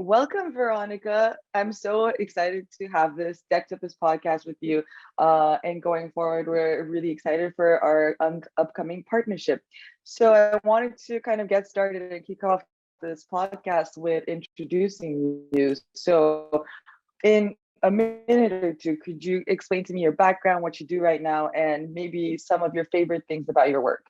Welcome, Veronica. I'm so excited to have this Decktopus podcast with you. And going forward, we're really excited for our upcoming partnership. So I wanted to kind of get started and kick off this podcast with introducing you. So in a minute or two, could you explain to me your background, what you do right now, and maybe some of your favorite things about your work?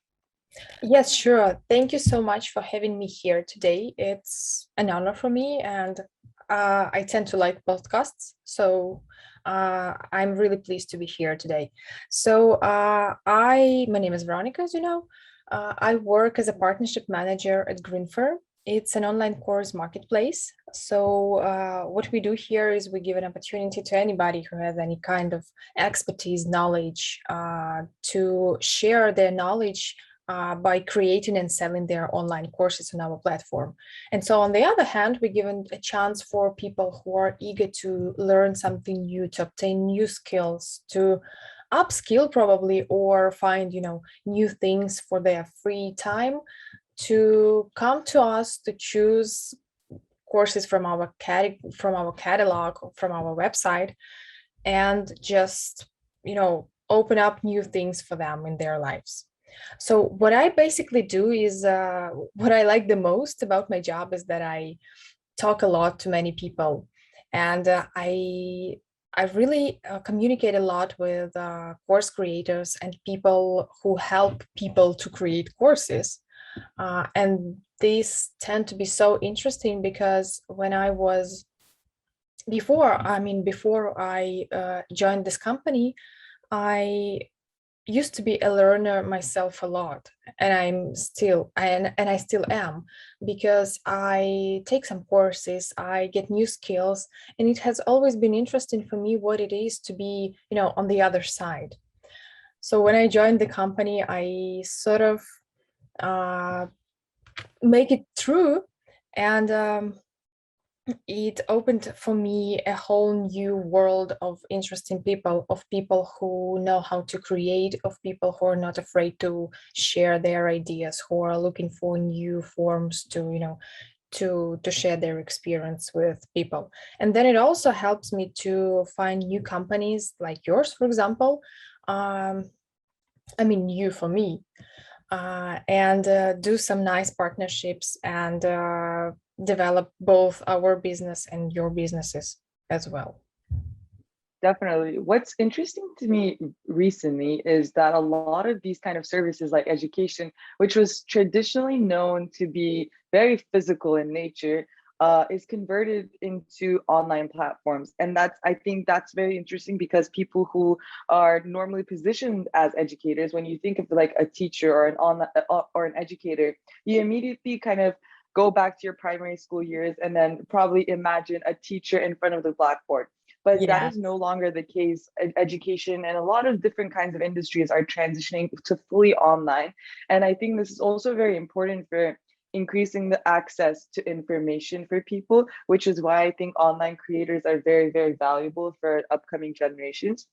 Yes, sure. Thank you so much for having me here today. It's an honor for me, and I tend to like podcasts, so I'm really pleased to be here today. My name is Veronica, as you know. I work as a partnership manager at Grinfer. It's an online course marketplace. What we do here is we give an opportunity to anybody who has any kind of expertise, knowledge, to share their knowledge by creating and selling their online courses on our platform. And so on the other hand, we give a chance for people who are eager to learn something new, to obtain new skills, to upskill probably, or find, new things for their free time, to come to us to choose courses from our catalog, from our website, and just, open up new things for them in their lives. So what I basically do is what I like the most about my job is that I talk a lot to many people, and I really communicate a lot with course creators and people who help people to create courses. And these tend to be so interesting because when I was before I joined this company, I used to be a learner myself a lot, and I still am, because I take some courses, I get new skills, and it has always been interesting for me what it is to be, on the other side. So when I joined the company, I sort of uh, make it through, and it opened for me a whole new world of interesting people, of people who know how to create, of people who are not afraid to share their ideas, who are looking for new forms to, to share their experience with people. And then it also helps me to find new companies like yours, for example. New for me, and do some nice partnerships and develop both our business and your businesses as well. Definitely. What's interesting to me recently is that a lot of these kind of services like education, which was traditionally known to be very physical in nature, is converted into online platforms. And I think that's very interesting because people who are normally positioned as educators, when you think of like a teacher or or an educator, you immediately kind of go back to your primary school years and then probably imagine a teacher in front of the blackboard, but that Yeah. is no longer the case. Education and a lot of different kinds of industries are transitioning to fully online. And I think this is also very important for increasing the access to information for people, which is why I think online creators are very, very valuable for upcoming generations.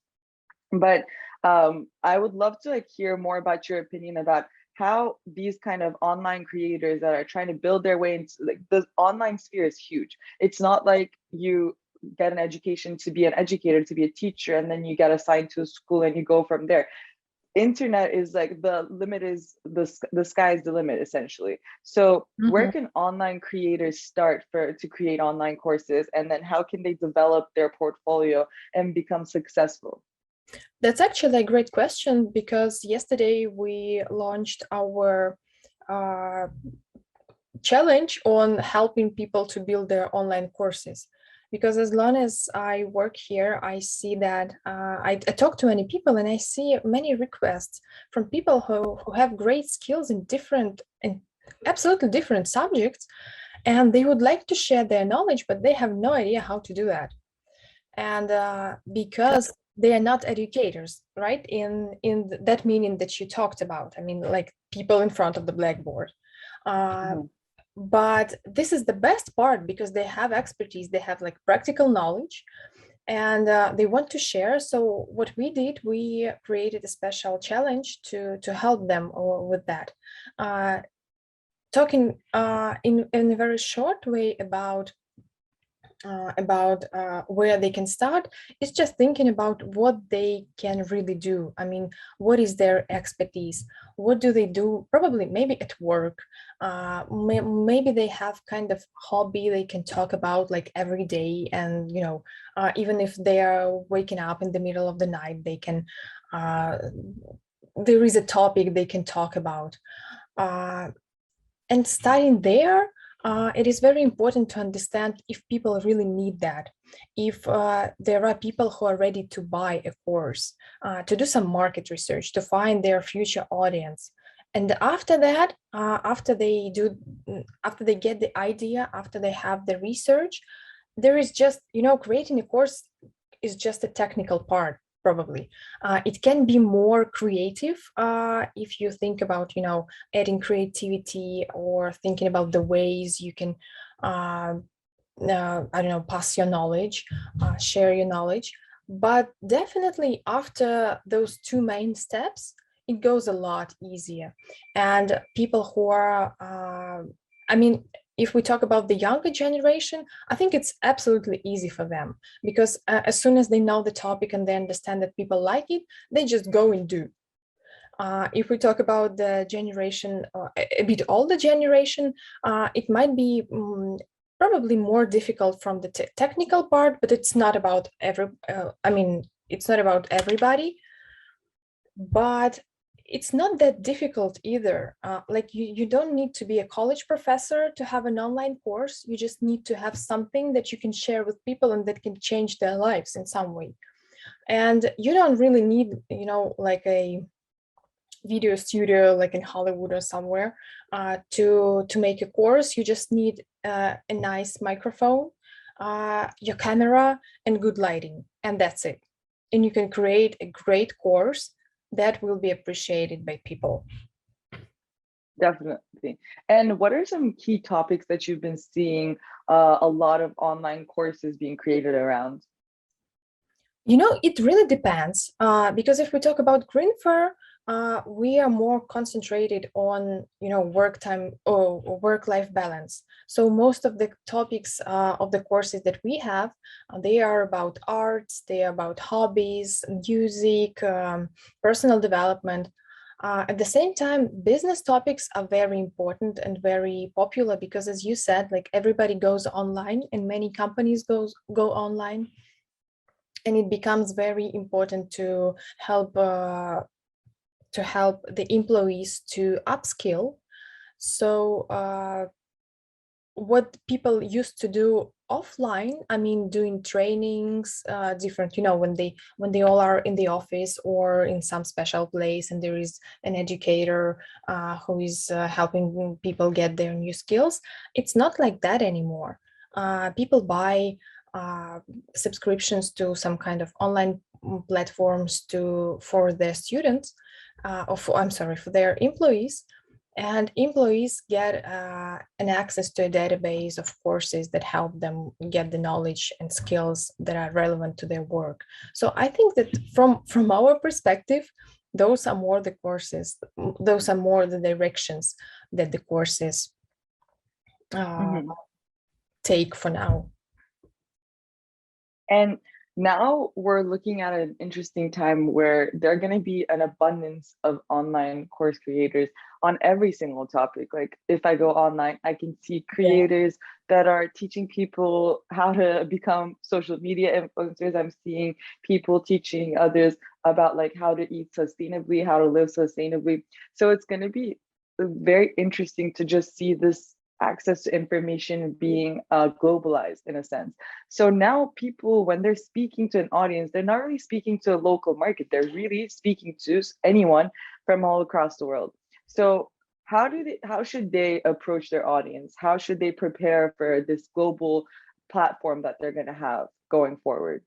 But I would love to like hear more about your opinion about how these kind of online creators that are trying to build their way into like the online sphere is huge. It's not like you get an education to be an educator, to be a teacher, and then you get assigned to a school and you go from there. Internet is like the limit is the sky's the limit essentially. So where Mhm. can online creators start to create online courses, and then how can they develop their portfolio and become successful? That's actually a great question, because yesterday we launched our uh, challenge on helping people to build their online courses. Because as long as I work here, I see that I talk to many people, and I see many requests from people who have great skills in absolutely different subjects, and they would like to share their knowledge, but they have no idea how to do that. And because they are not educators, right? In that meaning that you talked about, I mean, like people in front of the blackboard. Uh, Mhm. but this is the best part, because they have expertise, they have like practical knowledge, and they want to share. So what we did, we created a special challenge to help them with that, uh, talking in a very short way about about where they can start, is just thinking about what they can really do. I mean, what is their expertise? What do they do? Probably maybe at work. Maybe they have kind of hobby they can talk about like every day, and even if they are waking up in the middle of the night, they can. There is a topic they can talk about. And starting there, it is very important to understand if people really need that, if there are people who are ready to buy a course, to do some market research, to find their future audience. And after that, after they get the idea, after they have the research, there is just, creating a course is just a technical part, probably. It can be more creative if you think about, adding creativity, or thinking about the ways you can, I don't know, pass your knowledge, share your knowledge. But definitely after those two main steps, it goes a lot easier. And people who are, I mean, if we talk about the younger generation, I think it's absolutely easy for them, because as soon as they know the topic and they understand that people like it, they just go and do. If we talk about the generation, a bit older generation, it might be probably more difficult from the technical part, but it's not about it's not about everybody. But it's not that difficult either. Like you don't need to be a college professor to have an online course. You just need to have something that you can share with people and that can change their lives in some way. And you don't really need, like a video studio like in Hollywood or somewhere to make a course. You just need a nice microphone, your camera, and good lighting, and that's it. And you can create a great course that will be appreciated by people. Definitely. And what are some key topics that you've been seeing a lot of online courses being created around? It really depends, because if we talk about Grinfer, we are more concentrated on, work time or work-life balance. So most of the topics of the courses that we have, they are about arts, they are about hobbies, music, personal development. At the same time, business topics are very important and very popular, because as you said, like everybody goes online and many companies go online. And it becomes very important to help the employees to upskill. So what people used to do offline, doing trainings, different, when they all are in the office or in some special place, and there is an educator who is helping people get their new skills. It's not like that anymore. People buy subscriptions to some kind of online platforms for their students, for their employees, and employees get an access to a database of courses that help them get the knowledge and skills that are relevant to their work. So I think that from our perspective, those are more the courses, those are more the directions that the courses take for now. And now we're looking at an interesting time where there are going to be an abundance of online course creators on every single topic. Like if I go online, I can see creators that are teaching people how to become social media influencers. I'm seeing people teaching others about like how to eat sustainably, how to live sustainably. So it's going to be very interesting to just see this access to information being globalized in a sense. So now people, when they're speaking to an audience, they're not really speaking to a local market. They're really speaking to anyone from all across the world. So how should they approach their audience? How should they prepare for this global platform that they're going to have going forward?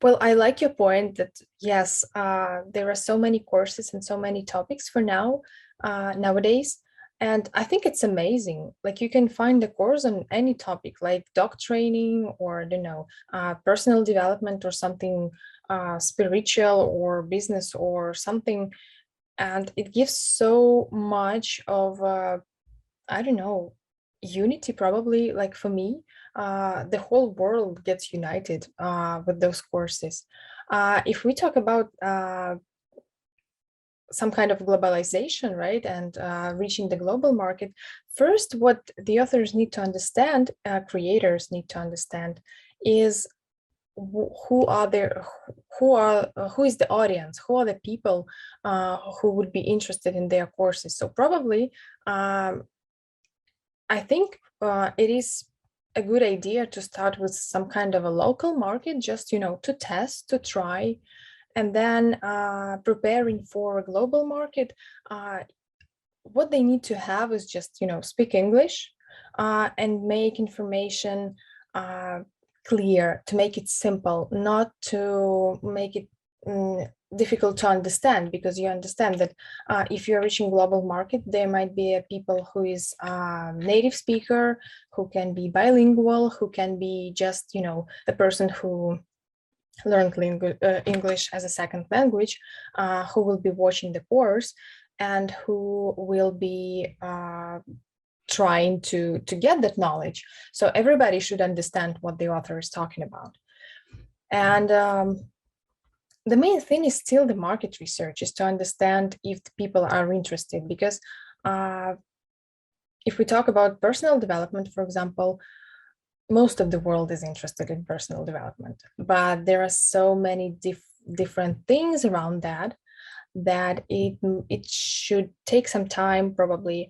Well, I like your point that yes, there are so many courses and so many topics for nowadays. And I think it's amazing. Like you can find a course on any topic, like dog training, or personal development, or something spiritual, or business, or something. And it gives so much of unity, probably, like for me, the whole world gets united with those courses. If we talk about some kind of globalization, right, and reaching the global market, first, what the authors need to understand, creators need to understand, is who is the audience, who are the people who would be interested in their courses. So probably, I think it is a good idea to start with some kind of a local market, just to test, to try. And then preparing for a global market, what they need to have is just, speak English and make information clear, to make it simple, not to make it difficult to understand, because you understand that if you're reaching global market, there might be a people who is native speaker, who can be bilingual, who can be just, a person who learned English as a second language, who will be watching the course and who will be trying to get that knowledge. So everybody should understand what the author is talking about. And the main thing is still the market research, is to understand if the people are interested, because if we talk about personal development, for example, most of the world is interested in personal development, but there are so many different things around that it should take some time probably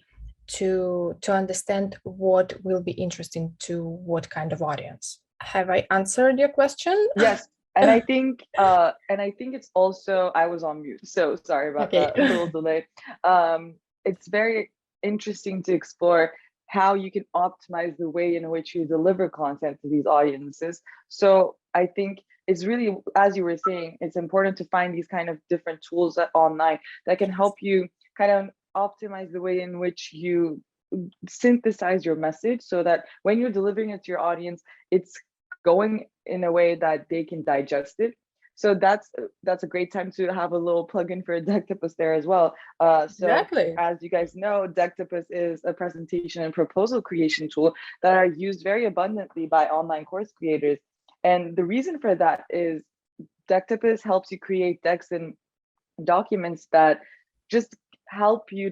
to understand what will be interesting to what kind of audience. Have I answered your question? Yes. And I think it's also, I was on mute, so sorry about that little delay. It's very interesting to explore how you can optimize the way in which you deliver content to these audiences. So I think it's really, as you were saying, it's important to find these kind of different tools online that can help you kind of optimize the way in which you synthesize your message, so that when you're delivering it to your audience, it's going in a way that they can digest it. So that's a great time to have a little plug-in for Decktopus there as well. Exactly. As you guys know, Decktopus is a presentation and proposal creation tool that are used very abundantly by online course creators. And the reason for that is Decktopus helps you create decks and documents that just help you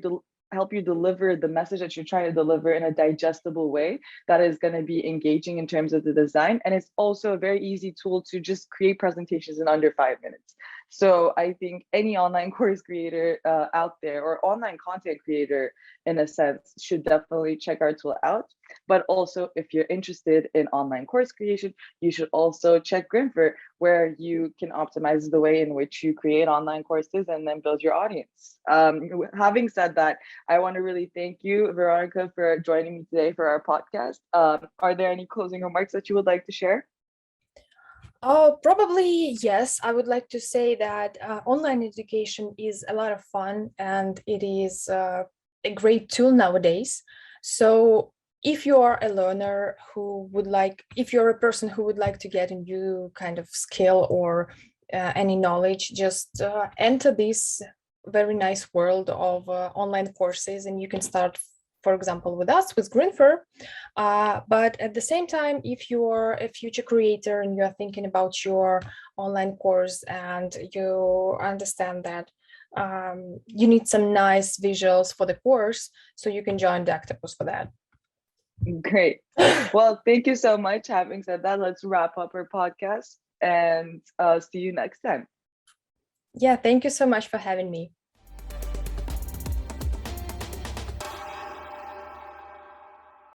deliver the message that you're trying to deliver in a digestible way that is going to be engaging in terms of the design. And it's also a very easy tool to just create presentations in under 5 minutes. So I think any online course creator out there, or online content creator in a sense, should definitely check our tool out. But also, if you're interested in online course creation, you should also check Grinfer, where you can optimize the way in which you create online courses and then build your audience. Having said that, I want to really thank you, Veronica, for joining me today for our podcast. Are there any closing remarks that you would like to share? Oh, probably yes. I would like to say that online education is a lot of fun, and it is a great tool nowadays. So if you are a learner if you're a person who would like to get a new kind of skill or any knowledge, just enter this very nice world of online courses, and you can start, for example, with us, with Grinfer. But at the same time, if you're a future creator and you're thinking about your online course and you understand that you need some nice visuals for the course, so you can join Decktopus for that. Great. Well, thank you so much. Having said that, let's wrap up our podcast and see you next time. Yeah, thank you so much for having me.